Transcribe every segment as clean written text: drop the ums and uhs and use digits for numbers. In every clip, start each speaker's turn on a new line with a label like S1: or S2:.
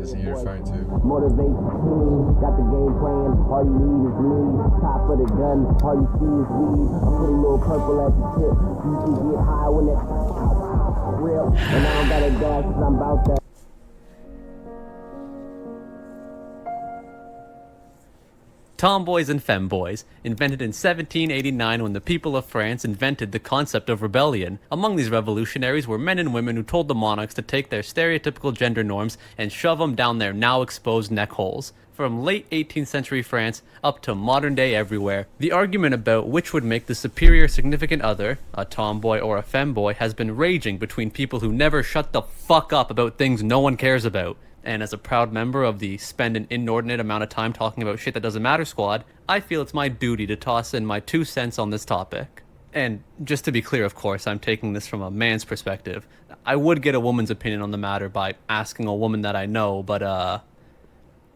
S1: guessing you're referring to.
S2: Motivate team, got the game plan. All you need is me. Top of the gun, all you see is weed. I put a little purple at the tip. You can get high when that real. And I don't got a gas cause I'm about that.
S3: Tomboys and femboys, invented in 1789 when the people of France invented the concept of rebellion. Among these revolutionaries were men and women who told the monarchs to take their stereotypical gender norms and shove them down their now exposed neck holes. From late 18th century France up to modern day everywhere, the argument about which would make the superior significant other, a tomboy or a femboy, has been raging between people who never shut the fuck up about things no one cares about. And as a proud member of the spend an inordinate amount of time talking about shit that doesn't matter squad, I feel it's my duty to toss in my 2 cents on this topic. And just to be clear, of course, I'm taking this from a man's perspective. I would get a woman's opinion on the matter by asking a woman that I know, but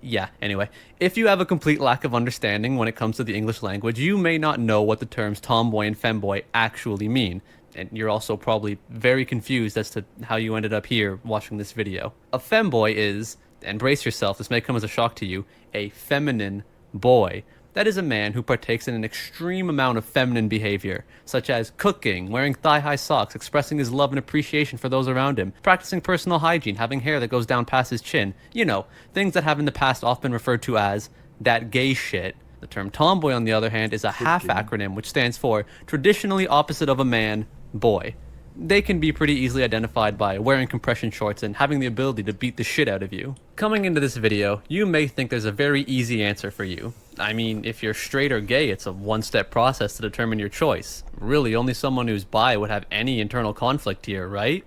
S3: yeah, anyway. If you have a complete lack of understanding when it comes to the English language, you may not know what the terms tomboy and femboy actually mean. And you're also probably very confused as to how you ended up here watching this video. A femboy is, and brace yourself, this may come as a shock to you, a feminine boy. That is a man who partakes in an extreme amount of feminine behavior, such as cooking, wearing thigh-high socks, expressing his love and appreciation for those around him, practicing personal hygiene, having hair that goes down past his chin. You know, things that have in the past often been referred to as that gay shit. The term tomboy, on the other hand, is a half acronym which stands for traditionally opposite of a man, boy. They can be pretty easily identified by wearing compression shorts and having the ability to beat the shit out of you. Coming into this video, you may think there's a very easy answer for you. I mean, if you're straight or gay, it's a one-step process to determine your choice. Really, only someone who's bi would have any internal conflict here, right?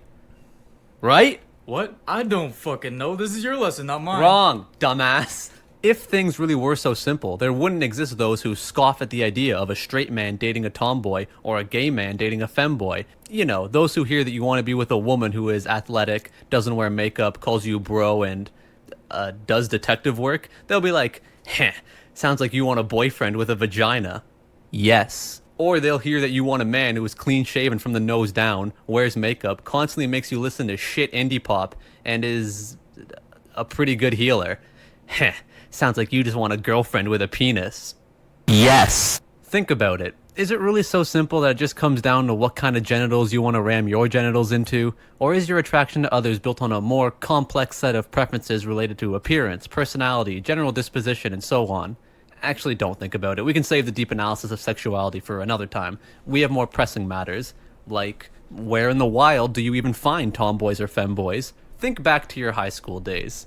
S3: Right?
S4: What? I don't fucking know. This is your lesson, not mine.
S3: Wrong, dumbass. If things really were so simple, there wouldn't exist those who scoff at the idea of a straight man dating a tomboy or a gay man dating a femboy. You know, those who hear that you want to be with a woman who is athletic, doesn't wear makeup, calls you bro, and does detective work, they'll be like, heh, sounds like you want a boyfriend with a vagina. Yes. Or they'll hear that you want a man who is clean shaven from the nose down, wears makeup, constantly makes you listen to shit indie pop, and is a pretty good healer. Heh. Sounds like you just want a girlfriend with a penis. Yes. Think about it. Is it really so simple that it just comes down to what kind of genitals you want to ram your genitals into? Or is your attraction to others built on a more complex set of preferences related to appearance, personality, general disposition, and so on? Actually, don't think about it. We can save the deep analysis of sexuality for another time. We have more pressing matters. Like, where in the wild do you even find tomboys or femboys? Think back to your high school days.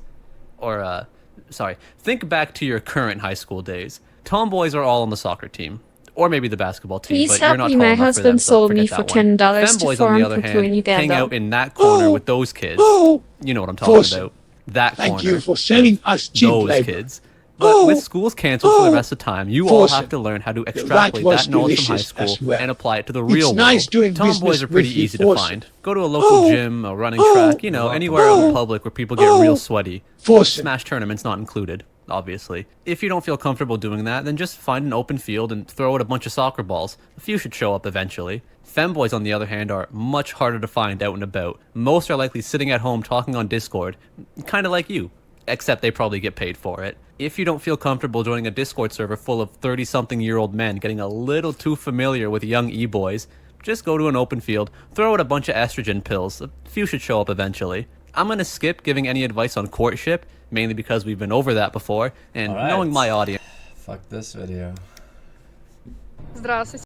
S3: Or, think back to your current high school days. Tomboys are all on the soccer team. Or maybe the basketball team,
S5: Please
S3: but you're
S5: help
S3: not
S5: me,
S3: tall
S5: my
S3: enough for them,
S5: husband
S3: so
S5: sold
S3: forget
S5: me for
S3: that one.
S5: $10 to
S3: Femboys, on
S5: farm
S3: the other hand,
S5: Trinidad.
S3: hang out in that corner with those kids. You know what I'm talking
S6: Forsen.
S3: about. That corner.
S6: Thank you for selling us cheap
S3: Those
S6: labor.
S3: kids. But with schools canceled for the rest of the time, you all
S6: Forsen.
S3: have to learn how to
S6: That
S3: extrapolate
S6: was
S3: that knowledge from high
S6: delicious
S3: school
S6: as well.
S3: and apply it to the real world.
S6: nice doing
S3: Tomboys
S6: business
S3: are pretty
S6: with you,
S3: easy to
S6: Forsen.
S3: find. Go to a local gym, a running track, you know, anywhere out in public where people get real sweaty.
S6: Forsen.
S3: Smash tournaments not included, obviously. If you don't feel comfortable doing that, then just find an open field and throw out a bunch of soccer balls. A few should show up eventually. Femboys, on the other hand, are much harder to find out and about. Most are likely sitting at home talking on Discord, kind of like you, except they probably get paid for it. If you don't feel comfortable joining a Discord server full of 30-something-year-old men getting a little too familiar with young e-boys, just go to an open field, throw out a bunch of estrogen pills. A few should show up eventually. I'm gonna skip giving any advice on courtship, mainly because we've been over that before, and
S1: All right.
S3: knowing my audience.
S1: Fuck this video.
S5: Здравствуйте.